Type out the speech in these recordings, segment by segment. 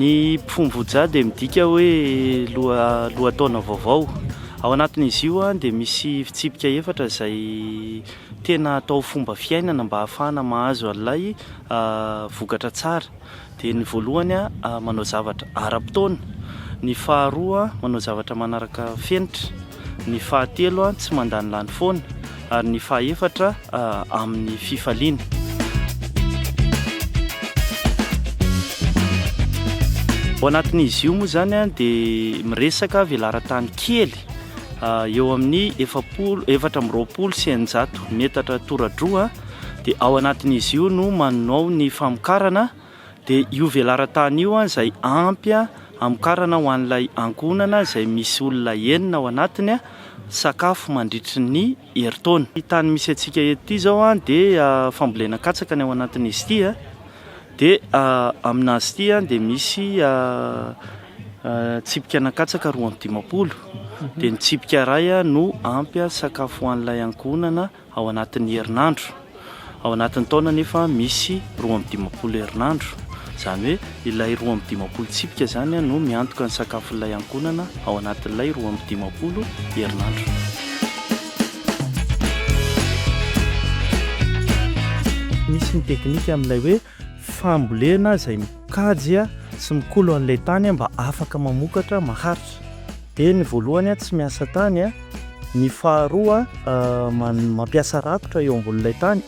Ny mpifombojà dia midika hoe lohataona vaovao. Ao anatin'izy io dia misy fitsipika efatra izay tena atao fomba fiainana mba ahafahana mahazo an'ilay vokatra tsara. Dia ny voalohany manao zavatra ara-potoana, ny faharoa manao zavatra manaraka fenitra, ny fahatelo tsy mandany lany foana, ary ny fahaefatra amin'ny fifaliana. Ao anatin'izy io moa zany dia miresaka velaran-tany kely eo amin'ny 420 metatra tora-droa. Dia ao anatin'izy io no manao ny famokarana. Dia io velaran-tany io izay ampy hamokarana ho an'ilay ankohonana izay misy olona enina ao anatiny sakafo mandritry ny herintaona. Ny tany misy antsika eto izao dia fambolena katsaka ny ao anatin'izy ity. Dia aminazy ity dia misy tsipika katsaka 250. Dia ny tsipika iray no ampy sakafo ho an'ilay ankohonana ao anatin'ny herinandro. Ao anatin'ny taona nefa misy 250 herinandro. Izany hoe ilay 250 tsipika zany no miantoka ny sakafon'ilay ankohonana ao anatin'ilay 250 herinandro. Misy ny teknika amin'ilay hoe fambolena izay mikajy sy mikolo an'ilay tany mba afaka mamokatra maharitra. Dia ny voalohany tsy miasa tany, ny faharoa mampiasa rakotra eo ambonin'ilay tany,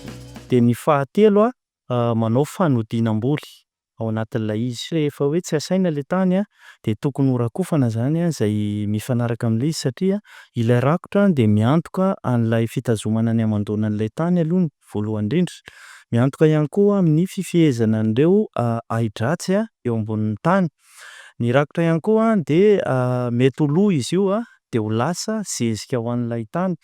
dia ny fahatelo manao fanodinam-boly ao anatin'ilay izy. Rehefa hoe tsy asaina ilay tany dia tokony ho rakofana zany izay mifanaraka amin'ilay izy, satria ilay rakotra dia miantoka an'ilay fitazomana ny hamandoanan'ilay tany aloha ny voalohany indrindra. Miantoka ihany koa amin'ny fifehezana an'ireo ahi-dratsy eo ambonin'ny tany. Ny rakotra ihany koa dia mety ho lo izy io dia ho lasa zezika ho an'ilay tany.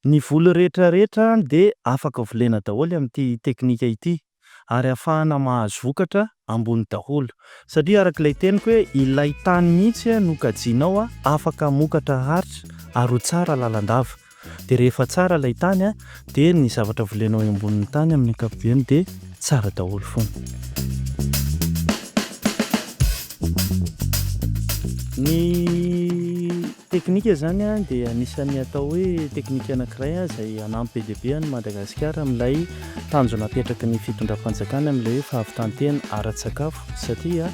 Ny voly rehetrarehetra dia afaka volena daholo amin'ity teknika ity ary ahafahana mahazo vokatra ambony daholo, satria arak'ilay teniko hoe ilay tany mihitsy no kajianao afaka hamokatra haritra ary ho tsara lalandava. Dia rehefa tsara ilay tany dia ny zavatra volenao ambonin'ny tany amin'ny ankapobeny dia tsara daholo foana. Ny teknika zany dia anisan'ny atao hoe teknika anankiray izay anampy be dia be any Madagasikara amin'ilay tanjona apetraky ny fitondram-panjakana amin'ilay hoe fahavintantena ara-tsakafo, satria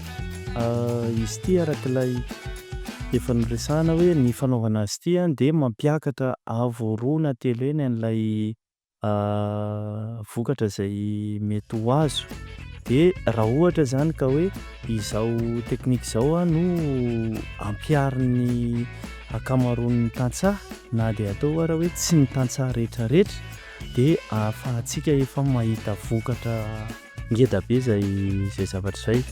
izy ity arak'ilay efa noresahana hoe ny fanaovana azy ity dia mampiakatra avoarona telo eny an'ilay vokatra izay mety ho azo. Dia raha ohatra zany ka hoe izao teknika izao no ampiarin'ny akamaroan'ny tantsaha, na dia atao raha hoe tsy ny tantsaha rehetrarehetra, dia ahafahantsika efa mahita vokatra ngeda be izay zavatra izay.